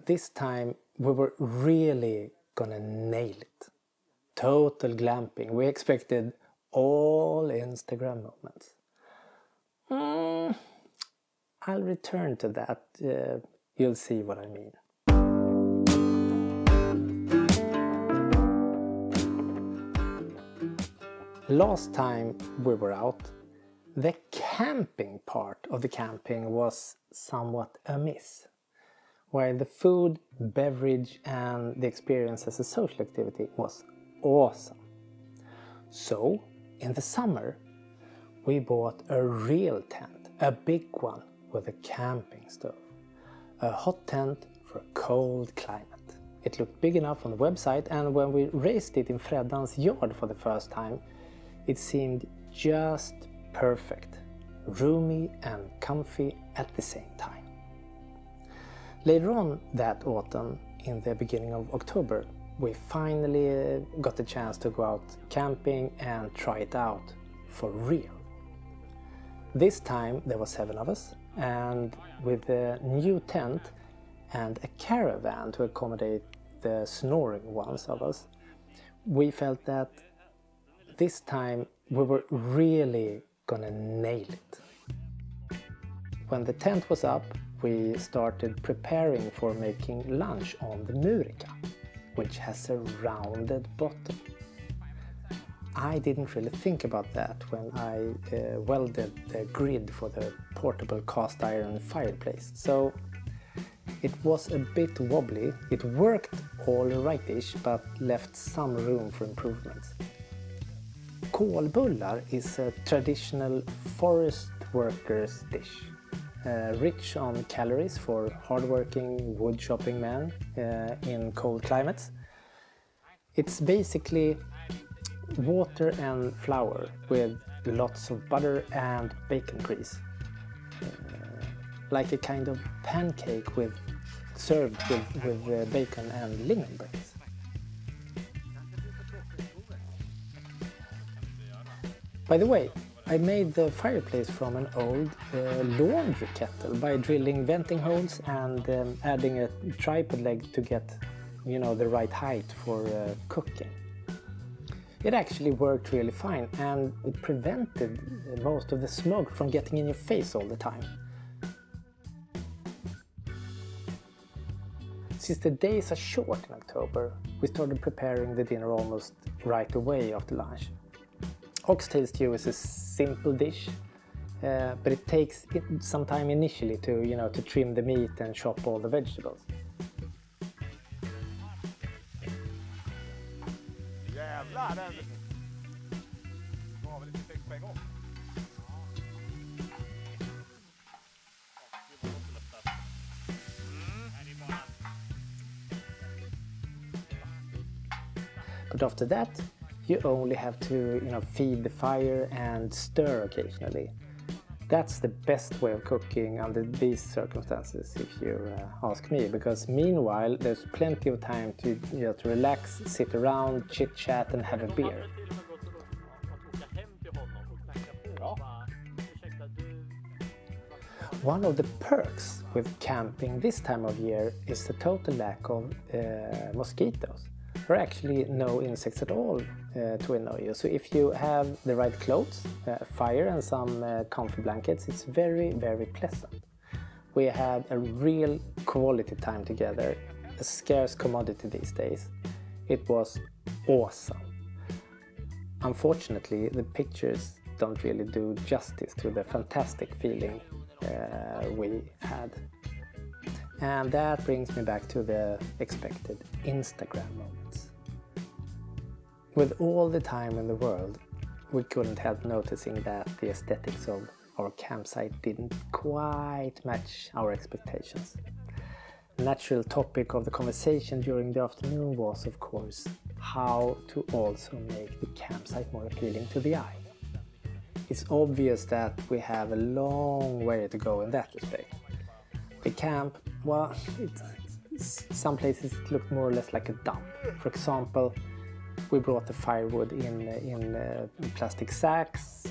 This time we were really gonna nail it. Total glamping. We expected all Instagram moments. I'll return to that. You'll see what I mean. Last time we were out, the camping part of the camping was somewhat amiss, while the food, beverage and the experience as a social activity was awesome. So, in the summer, we bought a real tent, a big one with a camping stove. A hot tent for a cold climate. It looked big enough on the website, and when we raised it in Freddan's yard for the first time, it seemed just perfect, roomy and comfy at the same time. Later on that autumn, in the beginning of October, we finally got the chance to go out camping and try it out for real. This time there were 7 of us, and with a new tent and a caravan to accommodate the snoring ones of us, we felt that this time we were really gonna nail it. When the tent was up, we started preparing for making lunch on the Murica, which has a rounded bottom. I didn't really think about that when I welded the grid for the portable cast iron fireplace, so it was a bit wobbly. It worked all rightish, but left some room for improvements. Kolbullar is a traditional forest workers dish, rich on calories for hardworking wood chopping men in cold climates. It's basically water and flour with lots of butter and bacon grease, like a kind of pancake served with bacon and lingon brains. By the way, I made the fireplace from an old laundry kettle by drilling venting holes and adding a tripod leg to get, the right height for cooking. It actually worked really fine, and it prevented most of the smoke from getting in your face all the time. Since the days are short in October, we started preparing the dinner almost right away after lunch. Oxtail stew is a simple dish, but it takes some time initially to trim the meat and chop all the vegetables. But after that, you only have to, feed the fire and stir occasionally. That's the best way of cooking under these circumstances, if you ask me, because meanwhile there's plenty of time to relax, sit around, chit-chat and have a beer. One of the perks with camping this time of year is the total lack of mosquitoes. There are actually no insects at all to annoy you. So if you have the right clothes, fire and some comfy blankets, it's very, very pleasant. We had a real quality time together, a scarce commodity these days. It was awesome. Unfortunately, the pictures don't really do justice to the fantastic feeling we had. And that brings me back to the expected Instagram moments. With all the time in the world, we couldn't help noticing that the aesthetics of our campsite didn't quite match our expectations. The natural topic of the conversation during the afternoon was, of course, how to also make the campsite more appealing to the eye. It's obvious that we have a long way to go in that respect. The camp, well, some places it looked more or less like a dump. For example, We brought the firewood in plastic sacks,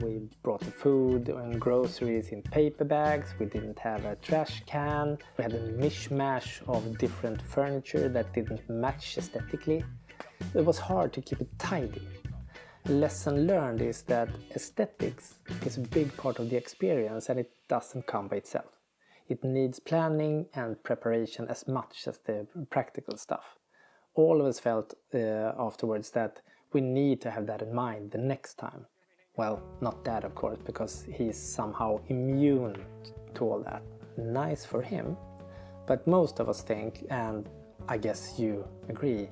we brought the food and groceries in paper bags, we didn't have a trash can, we had a mishmash of different furniture that didn't match aesthetically. It was hard to keep it tidy. A lesson learned is that aesthetics is a big part of the experience and it doesn't come by itself. It needs planning and preparation as much as the practical stuff. All of us felt afterwards that we need to have that in mind the next time. Well, not Dad of course, because he's somehow immune to all that. Nice for him, but most of us think, and I guess you agree,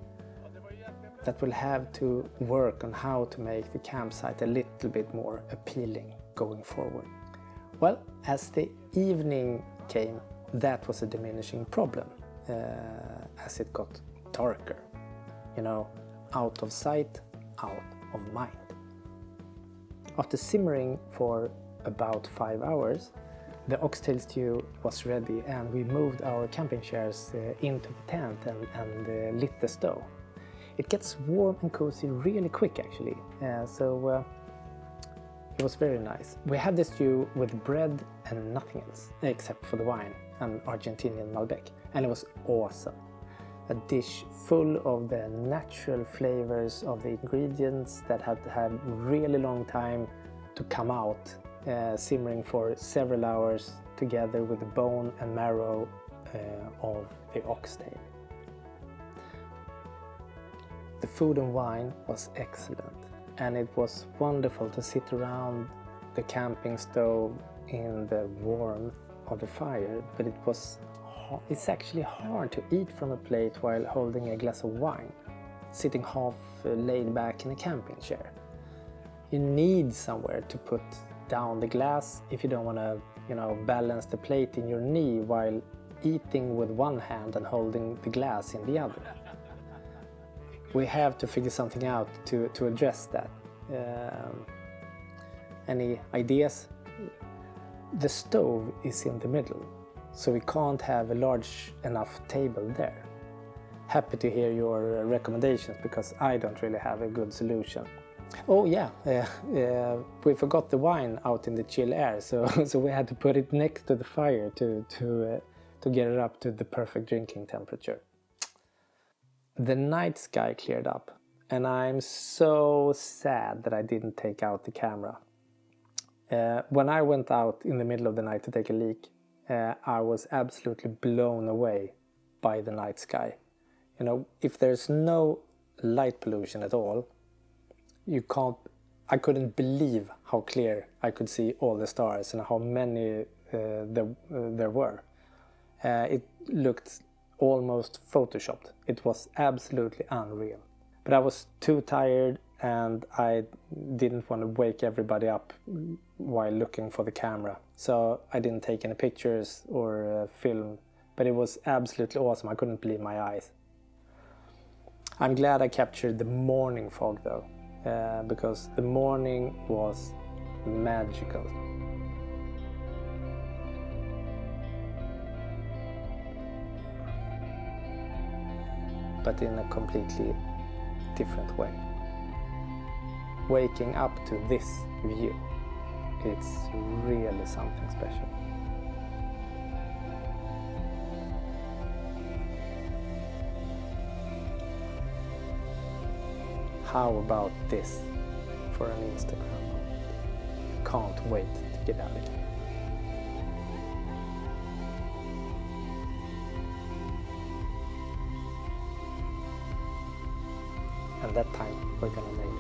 that we'll have to work on how to make the campsite a little bit more appealing going forward. Well, as the evening came, that was a diminishing problem as it got darker. You know, out of sight, out of mind. After simmering for about 5 hours, the oxtail stew was ready and we moved our camping chairs into the tent and lit the stove. It gets warm and cozy really quick actually, so it was very nice. We had the stew with bread and nothing else, except for the wine and Argentinian Malbec, and it was awesome. A dish full of the natural flavors of the ingredients that had had really long time to come out, simmering for several hours together with the bone and marrow of the oxtail. The food and wine was excellent, and it was wonderful to sit around the camping stove in the warmth of the fire, but it's actually hard to eat from a plate while holding a glass of wine, sitting half laid back in a camping chair. You need somewhere to put down the glass if you don't want to, balance the plate in your knee while eating with one hand and holding the glass in the other. We have to figure something out to address that. Any ideas? The stove is in the middle, so we can't have a large enough table there. Happy to hear your recommendations because I don't really have a good solution. Oh yeah, we forgot the wine out in the chill air, so we had to put it next to the fire to get it up to the perfect drinking temperature. The night sky cleared up, and I'm so sad that I didn't take out the camera. When I went out in the middle of the night to take a leak, I was absolutely blown away by the night sky. If there's no light pollution at all, I couldn't believe how clear I could see all the stars and how many there were. It looked almost photoshopped. It was absolutely unreal. But I was too tired and I didn't want to wake everybody up while looking for the camera. So I didn't take any pictures or film, but it was absolutely awesome. I couldn't believe my eyes. I'm glad I captured the morning fog though, because the morning was magical. But in a completely different way. Waking up to this view, it's really something special. How about this for an Instagram moment? Can't wait to get out of here. And that time we're gonna make